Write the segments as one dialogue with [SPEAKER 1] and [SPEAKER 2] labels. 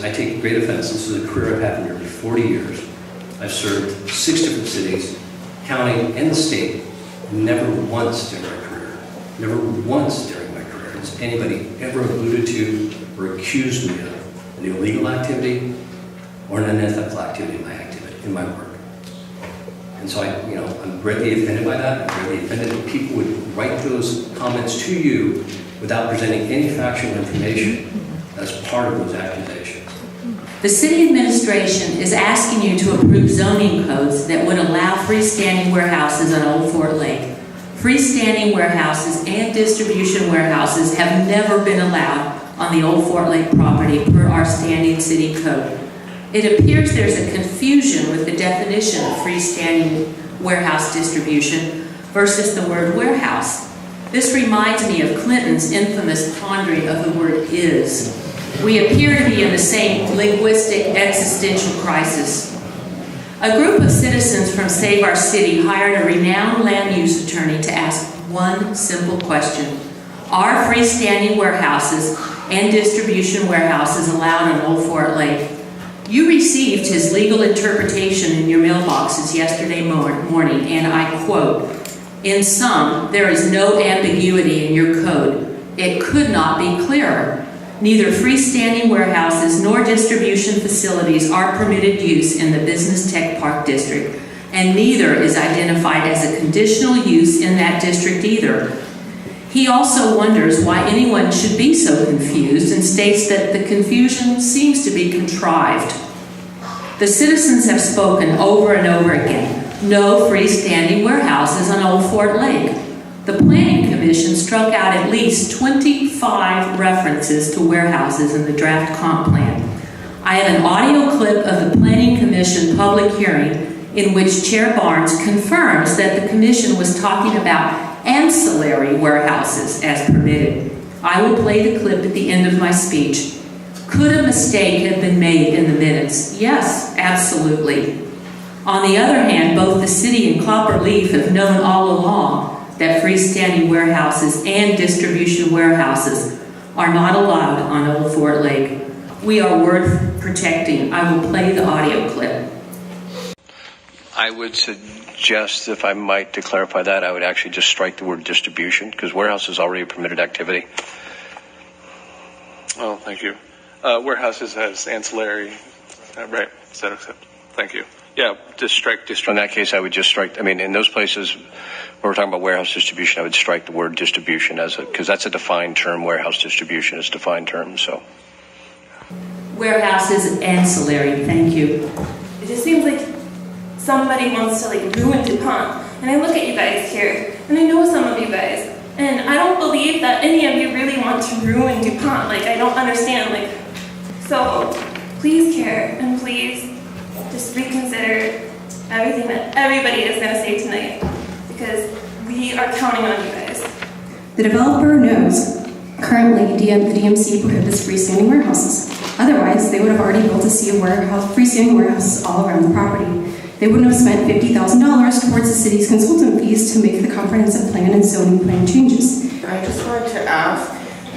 [SPEAKER 1] I take great offense. This is a career I've had for nearly 40 years. I've served 6 different cities, county, and the state. Never once during my career, has anybody ever alluded to or accused me of an illegal activity or an unethical activity in my work. And so I'm greatly offended by that. I'm greatly offended that people would write those comments to you without presenting any factual information as part of those accusations.
[SPEAKER 2] The city administration is asking you to approve zoning codes that would allow freestanding warehouses on Old Fort Lake. Freestanding warehouses and distribution warehouses have never been allowed on the Old Fort Lake property per our standing city code. It appears there's a confusion with the definition of freestanding warehouse distribution versus the word warehouse. This reminds me of Clinton's infamous pondering of the word is. We appear to be in the same linguistic existential crisis. A group of citizens from Save Our City hired a renowned land use attorney to ask one simple question. Are freestanding warehouses and distribution warehouses allowed on Old Fort Lake? You received his legal interpretation in your mailboxes yesterday morning, and I quote, "In sum, there is no ambiguity in your code. It could not be clearer. Neither freestanding warehouses nor distribution facilities are permitted use in the Business Tech Park District, and neither is identified as a conditional use in that district either." He also wonders why anyone should be so confused and states that the confusion seems to be contrived. The citizens have spoken over and over again. No freestanding warehouses on Old Fort Lake. The Planning Commission struck out at least 25 references to warehouses in the draft comp plan. I have an audio clip of the Planning Commission public hearing in which Chair Barnes confirms that the Commission was talking about ancillary warehouses as permitted. I will play the clip at the end of my speech. Could a mistake have been made in the minutes? Yes, absolutely. On the other hand, both the city and Copper Leaf have known all along that freestanding warehouses and distribution warehouses are not allowed on Old Fort Lake. We are worth protecting. I will play the audio clip.
[SPEAKER 3] I would suggest, if I might, to clarify that, I would actually just strike the word distribution, because warehouse is already a permitted activity.
[SPEAKER 4] Oh, thank you. Warehouses has ancillary, right? Is that acceptable? Thank you. Yeah, just strike distribution.
[SPEAKER 3] In that case, I would just strike, in those places where we're talking about warehouse distribution, I would strike the word distribution because that's a defined term. Warehouse distribution is a defined term, so.
[SPEAKER 2] Warehouse is ancillary, thank you.
[SPEAKER 5] It just seems like somebody wants to ruin DuPont. And I look at you guys here, and I know some of you guys, and I don't believe that any of you really want to ruin DuPont. I don't understand, so please care, and please just reconsider everything that everybody is going to say tonight, because we are counting on you guys.
[SPEAKER 6] The developer knows currently the DMC prohibits freestanding warehouses. Otherwise, they would have already built a sea of freestanding warehouses all around the property. They wouldn't have spent $50,000 towards the city's consultant fees to make the comprehensive plan and zoning plan changes.
[SPEAKER 7] I just wanted to ask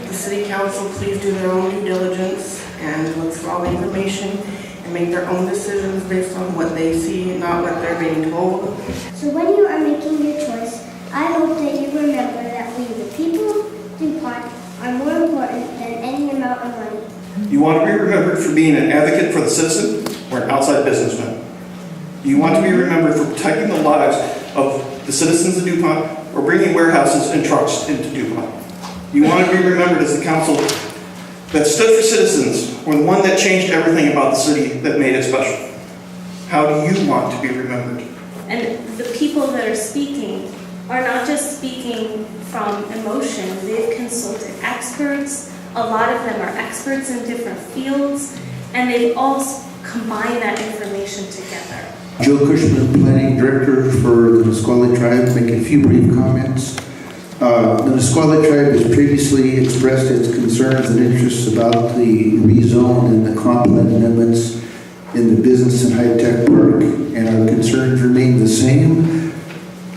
[SPEAKER 7] the city council please do their own due diligence and look for all the information and make their own decisions based on what they see, not what they're being told.
[SPEAKER 8] So when you are making your choice, I hope that you remember that we, the people of DuPont, are more important than any amount of money.
[SPEAKER 9] You want to be remembered for being an advocate for the citizen or an outside businessman? You want to be remembered for protecting the lives of the citizens of DuPont or bringing warehouses and trucks into DuPont? You want to be remembered as the council that stood for citizens or the one that changed everything about the city that made it special? How do you want to be remembered?
[SPEAKER 5] And the people that are speaking are not just speaking from emotion. They've consulted experts. A lot of them are experts in different fields, and they've all combined that information together.
[SPEAKER 10] Joe Cushman, Planning Director for the Nisqually Tribe, making a few brief comments. The Nisqually Tribe has previously expressed its concerns and interests about the rezone and the comp plan amendments in the business and high-tech park, and our concerns remain the same.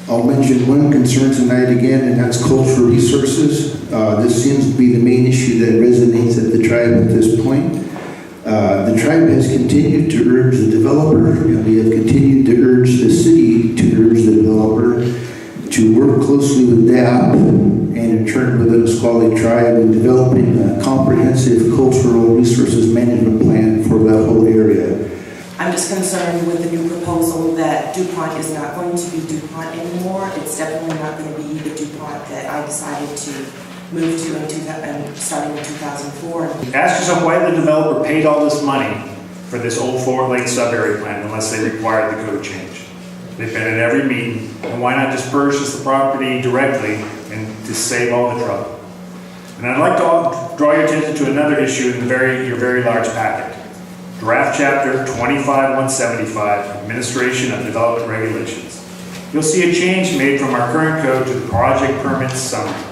[SPEAKER 10] I'll mention one concern tonight again, and that's cultural resources. This seems to be the main issue that resonates at the tribe at this point. The tribe has continued to urge the developer, and we have continued to urge the city to urge the developer to work closely with DAP and in turn with the Nisqually tribe in developing a comprehensive cultural resources management plan for that whole area.
[SPEAKER 7] I'm just concerned with the new proposal that DuPont is not going to be DuPont anymore. It's definitely not going to be the DuPont that I decided to move to starting in 2004.
[SPEAKER 11] Ask yourself why the developer paid all this money for this old Fort Lake sub-area plan unless they required the code change. They've been at every meeting, and why not just purchase the property directly and just save all the trouble? And I'd like to draw your attention to another issue in your very large packet. Draft Chapter 25-175, Administration of Development Regulations. You'll see a change made from our current code to the project permits summary.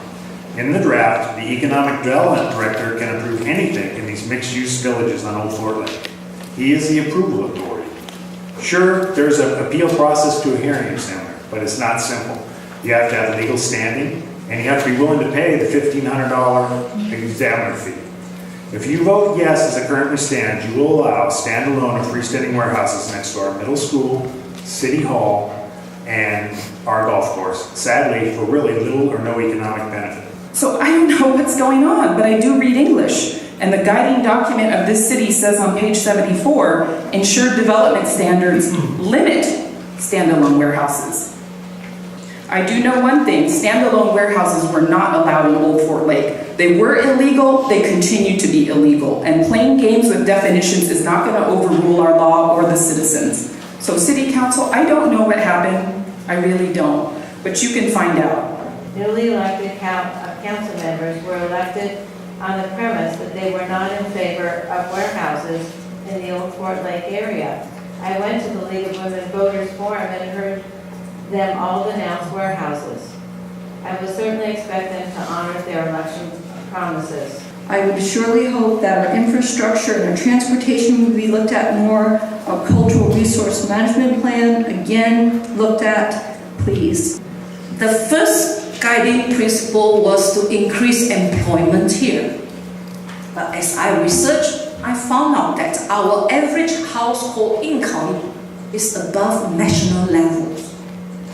[SPEAKER 11] In the draft, the Economic Development Director can approve anything in these mixed-use villages on Old Fort Lake. He is the approval authority. Sure, there's an appeal process to a hearing examiner, but it's not simple. You have to have legal standing, and you have to be willing to pay the $1,500 examiner fee. If you vote yes as it currently stands, you will allow standalone or freestanding warehouses next to our middle school, city hall, and our golf course. Sadly, for really little or no economic benefit.
[SPEAKER 12] So I don't know what's going on, but I do read English. And the guiding document of this city says on page 74, ensured development standards limit standalone warehouses. I do know one thing, standalone warehouses were not allowed in Old Fort Lake. They were illegal, they continue to be illegal. And playing games with definitions is not going to overrule our law or the citizens. So City Council, I don't know what happened. I really don't. But you can find out.
[SPEAKER 13] Newly elected council members were elected on the premise that they were not in favor of warehouses in the Old Fort Lake area. I went to the League of Women Voters Forum and heard them all denounce warehouses. I would certainly expect them to honor their election promises.
[SPEAKER 6] I would surely hope that our infrastructure and our transportation would be looked at more, our cultural resource management plan, again, looked at, please.
[SPEAKER 2] The first guiding principle was to increase employment here. But as I researched, I found out that our average household income is above national levels.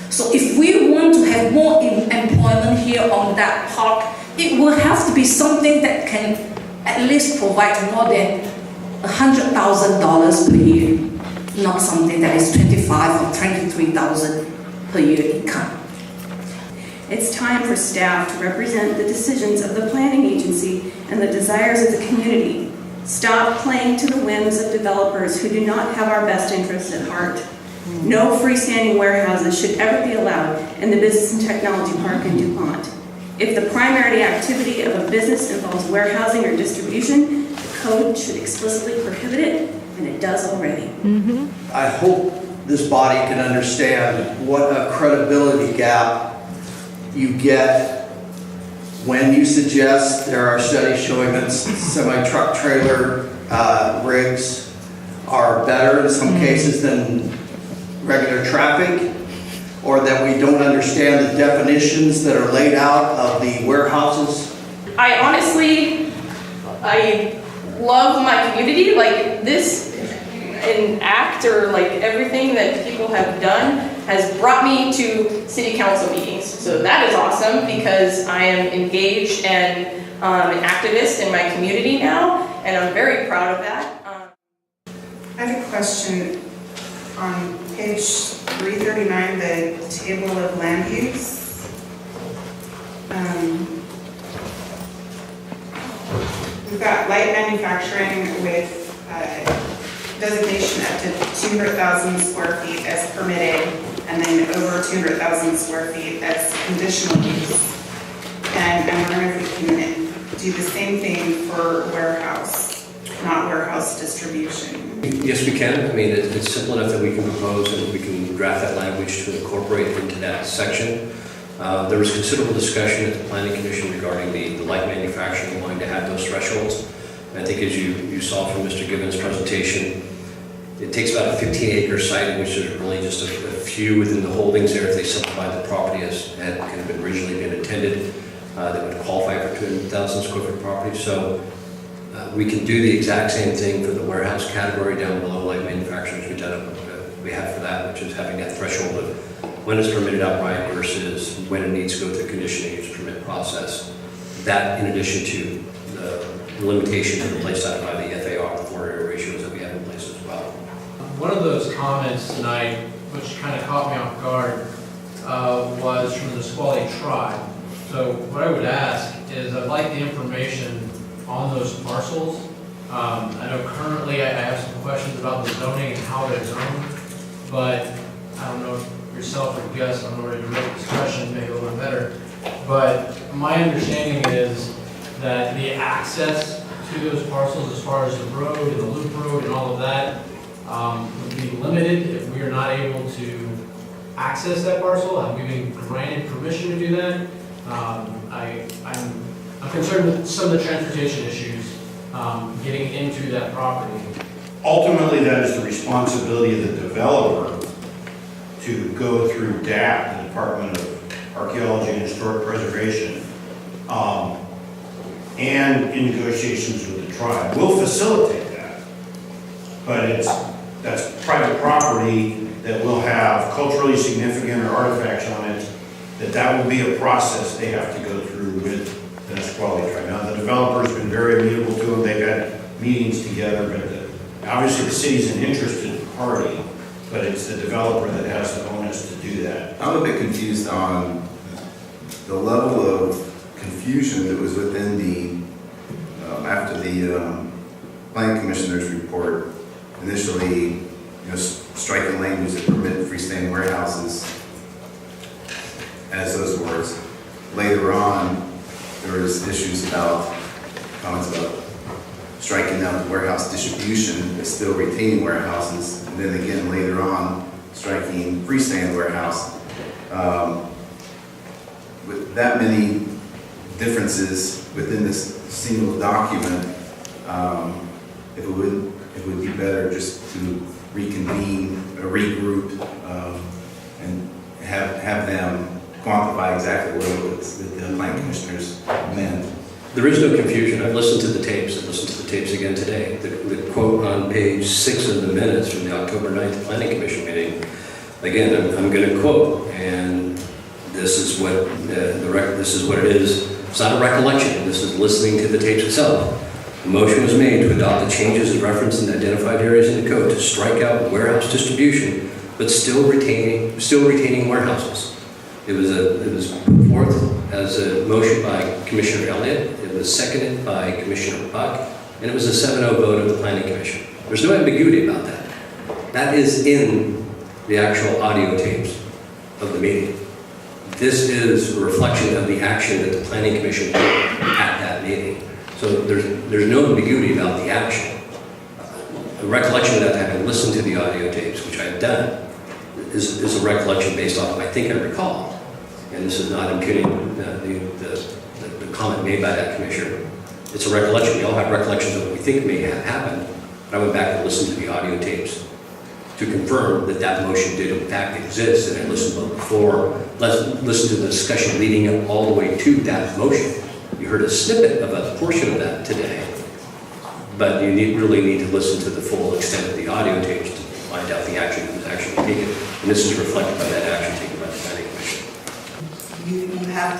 [SPEAKER 2] So if we want to have more employment here on that park, it will have to be something that can at least provide more than $100,000 per year, not something that is $25,000 or $23,000 per year income.
[SPEAKER 6] It's time for staff to represent the decisions of the planning agency and the desires of the community. Stop playing to the whims of developers who do not have our best interests at heart. No freestanding warehouses should ever be allowed in the Business and Technology Park in DuPont. If the primary activity of a business involves warehousing or distribution, the code should explicitly prohibit it, and it does already.
[SPEAKER 14] I hope this body can understand what a credibility gap you get when you suggest there are studies showing that semi-truck trailer rigs are better in some cases than regular traffic, or that we don't understand the definitions that are laid out of the warehouses.
[SPEAKER 5] I love my community. Like this an act or like everything that people have done has brought me to city council meetings. So that is awesome because I am engaged and an activist in my community now, and I'm very proud of that.
[SPEAKER 7] I have a question on page 339, the table of land use. We've got light manufacturing with designation up to 200,000 square feet as permitted, and then over 200,000 square feet as conditional use. And I'm wondering if we can do the same thing for warehouse, not warehouse distribution.
[SPEAKER 1] Yes, we can. I mean, it's simple enough that we can propose and we can draft that language to incorporate into that section. There was considerable discussion at the Planning Commission regarding the light manufacturing wanting to have those thresholds. And I think as you saw from Mr. Gibbons' presentation, it takes about a 15-acre site in which there's really just a few within the holdings there. If they subdivide the property as had kind of originally been intended, that would qualify for 200,000 square foot property. So We can do the exact same thing for the warehouse category down below, like manufacturers. We have for that, which is having that threshold of when it's permitted outright versus when it needs to go through conditional use permit process. That, in addition to the limitations that are placed out by the FAR, the floor area ratios that we have in place as well.
[SPEAKER 15] One of those comments tonight, which kind of caught me off guard, was from the Nisqually tribe. So what I would ask is, I'd like the information on those parcels. I know currently I have some questions about the zoning and how they're zoned, but I don't know if yourself or Gus, I'm ready to make this question maybe a little better. But my understanding is that the access to those parcels, as far as the road and the loop road and all of that, would be limited if we are not able to access that parcel. Have we been granted permission to do that? I'm concerned with some of the transportation issues getting into that property.
[SPEAKER 16] Ultimately, that is the responsibility of the developer to go through DAP, the Department of Archaeology and Historic Preservation, and in negotiations with the tribe. We'll facilitate that, but that's private property that will have culturally significant or artifacts on it, that will be a process they have to go through with the Nisqually tribe. Now, the developer's been very amenable to them. They've had meetings together, but obviously the city's an interested party, but it's the developer that has the onus to do that.
[SPEAKER 17] I'm a bit confused on the level of confusion that was within the, after the planning commissioner's report, initially, striking language that permit freestanding warehouses as those words. Later on, there was issues about, comments about striking out the warehouse distribution, but still retaining warehouses, and then again later on, striking freestanding warehouse. With that many differences within this single document, it would be better just to reconvene, regroup, and have them quantify exactly what it was that the planning commissioners meant.
[SPEAKER 1] There is no confusion. I've listened to the tapes. I've listened to the tapes again today. The quote on page 6 of the minutes from the October 9th Planning Commission meeting, again, I'm going to quote, and this is what this is what it is. It's not a recollection. This is listening to the tapes itself. The motion was made to adopt the changes as referenced in identified areas in the code to strike out warehouse distribution, but still retaining warehouses. It was put forth as a motion by Commissioner Elliott. It was seconded by Commissioner Buck, and it was a 7-0 vote of the Planning Commission. There's no ambiguity about that. That is in the actual audio tapes of the meeting. This is a reflection of the action that the Planning Commission took at that meeting. So there's no ambiguity about the action. The recollection of that, having listened to the audio tapes, which I've done, is a recollection based off, I think I recall, and this is not impugning the comment made by that commissioner. It's a recollection. We all have recollections of what we think may have happened, but I went back and listened to the audio tapes to confirm that that motion did in fact exist, and I listened to the discussion leading up all the way to that motion. You heard a snippet of a portion of that today, but you really need to listen to the full extent of the audio tapes to find out the action that was actually taken, and this is reflected by that action taken by the Planning Commission.
[SPEAKER 18] You have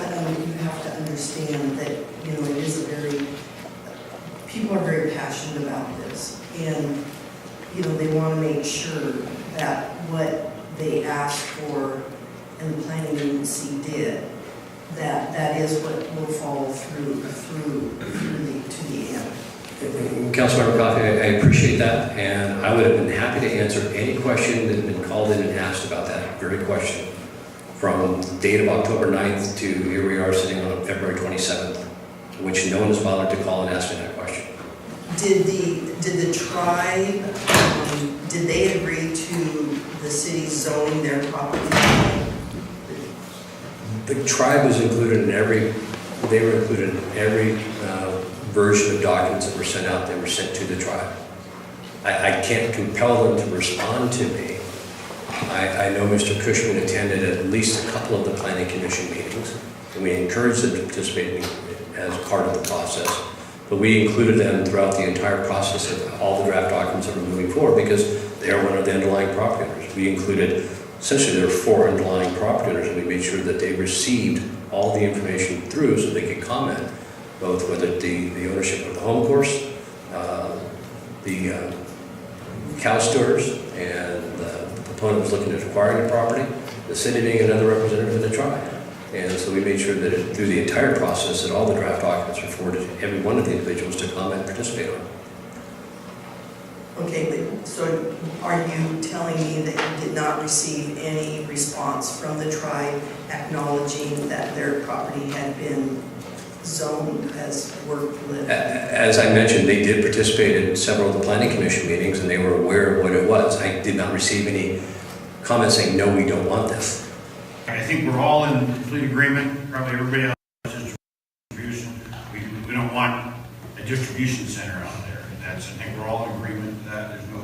[SPEAKER 18] to understand that it is people are very passionate about this, and they want to make sure that what they asked for and the planning agency did, that is what will follow through to the end.
[SPEAKER 1] Councilmember Coffey, I appreciate that, and I would have been happy to answer any question that had been called in and asked about that very question. From the date of October 9th to here we are sitting on February 27th, in which no one has bothered to call and ask me that question.
[SPEAKER 18] Did the tribe, did they agree to the city zoning their property?
[SPEAKER 1] The tribe was included in they were included in every version of documents that were sent out. They were sent to the tribe. I can't compel them to respond to me. I know Mr. Cushman attended at least a couple of the Planning Commission meetings, and we encouraged them to participate as part of the process. But we included them throughout the entire process of all the draft documents that were moving forward because they are one of the underlying property owners. We included, essentially there were 4 underlying property owners, and we made sure that they received all the information through so they could comment, both whether the ownership of the home course, the cow stewards, and the proponent was looking at acquiring the property, the city being another representative of the tribe. And so we made sure that through the entire process that all the draft documents were forwarded to every one of the individuals to comment and participate on.
[SPEAKER 18] Okay, but so are you telling me that you did not receive any response from the tribe acknowledging that their property had been zoned as work-lived?
[SPEAKER 1] As I mentioned, they did participate in several of the planning commission meetings and they were aware of what it was. I did not receive any comments saying, no, we don't want this.
[SPEAKER 16] I think we're all in complete agreement, probably everybody else, distribution. We don't want a distribution center out there. I think we're all in agreement with that. There's no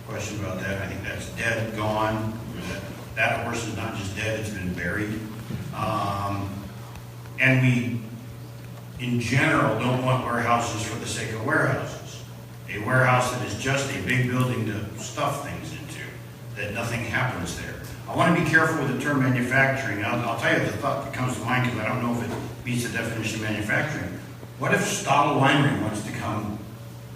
[SPEAKER 16] question about that. I think that's dead, gone. That horse is not just dead, it's been buried. And we, in general, don't want warehouses for the sake of warehouses. A warehouse that is just a big building to stuff things into, that nothing happens there. I want to be careful with the term manufacturing. I'll tell you the thought that comes to mind because I don't know if it meets the definition of manufacturing. What if Stadel Winery wants to come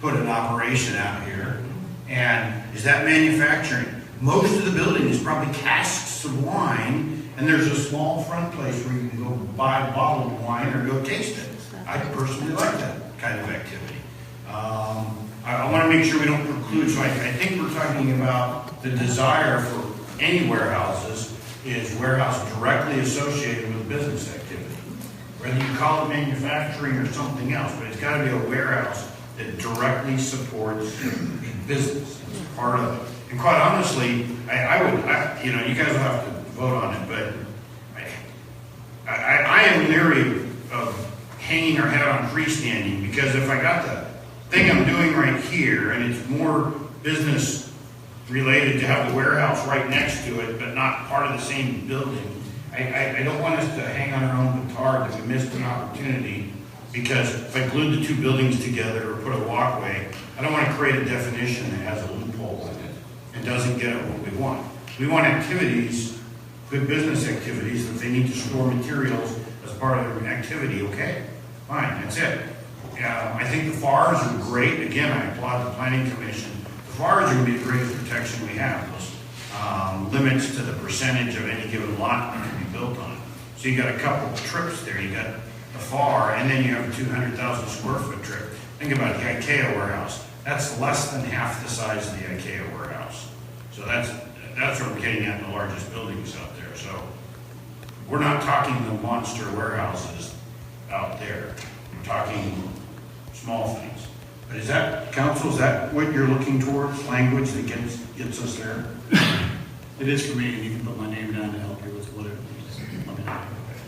[SPEAKER 16] put an operation out here, and is that manufacturing? Most of the building is probably casks of wine, and there's a small front place where you can go buy a bottle of wine or go taste it. I personally like that kind of activity. I want to make sure we don't preclude, so I think we're talking about the desire for any warehouses is warehouse directly associated with business activity. Whether you call it manufacturing or something else, but it's got to be a warehouse that directly supports business. It's part of it. And quite honestly, you know, you guys will have to vote on it, but I am leery of hanging our hat on freestanding because if I got the thing I'm doing right here and it's more business related to have the warehouse right next to it, but not part of the same building, I don't want us to hang on our own petard that we missed an opportunity because if I glued the 2 buildings together or put a walkway, I don't want to create a definition that has a loophole in it and doesn't get at what we want. We want activities, good business activities, if they need to store materials as part of their activity, okay, fine, that's it. I think the FARs are great. Again, I applaud the Planning Commission. The FARs are going to be the greatest protection we have. Those limits to the percentage of any given lot that can be built on. So you got a couple of trips there. You got the FAR, and then you have a 200,000 square foot trip. Think about the IKEA warehouse. That's less than half the size of the IKEA warehouse. So that's what we're getting at in the largest buildings out there. So we're not talking the monster warehouses out there. We're talking small things. But is that, council, is that what you're looking towards? Language that gets us there?
[SPEAKER 11] It is for me, and you can put my name down to help you with whatever.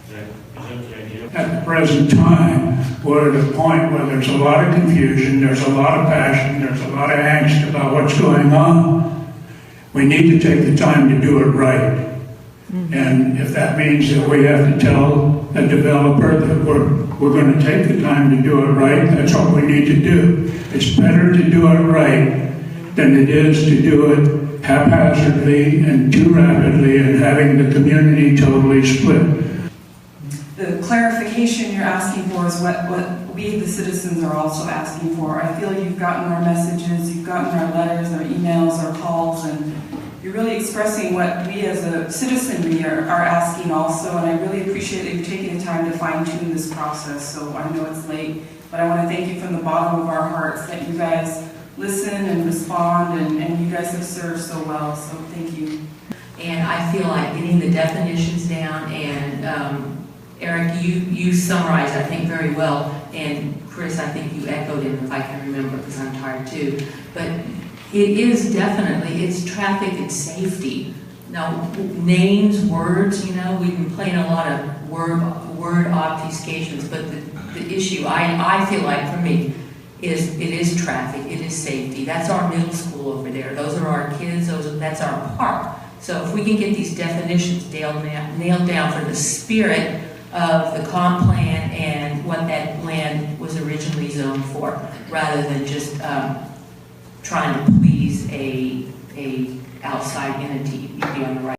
[SPEAKER 11] Is that the idea?
[SPEAKER 19] At the present time, we're at a point where there's a lot of confusion, there's a lot of passion, there's a lot of angst about what's going on. We need to take the time to do it right. And if that means that we have to tell a developer that we're going to take the time to do it right, that's what we need to do. It's better to do it right than it is to do it haphazardly and too rapidly and having the community totally split.
[SPEAKER 12] The clarification you're asking for is what we, the citizens, are also asking for. I feel you've gotten our messages, you've gotten our letters, our emails, our calls, and you're really expressing what we as a citizenry are asking also, and I really appreciate that you're taking the time to fine-tune this process. So I know it's late, but I want to thank you from the bottom of our hearts that you guys listen and respond, and you guys have served so well, so thank you.
[SPEAKER 2] And I feel like getting the definitions down, and Eric, you summarized, I think, very well, and Chris, I think you echoed it, if I can remember, because I'm tired too. But it is definitely, it's traffic and safety. Now, names, words, you know, we've been playing a lot of word obfuscations, but the issue, I feel like for me, is it is traffic, it is safety. That's our middle school over there. Those are our kids, that's our park. So if we can get these definitions nailed down for the spirit of the comp plan and what that land was originally zoned for, rather than just trying to please a outside entity. You'd be on the right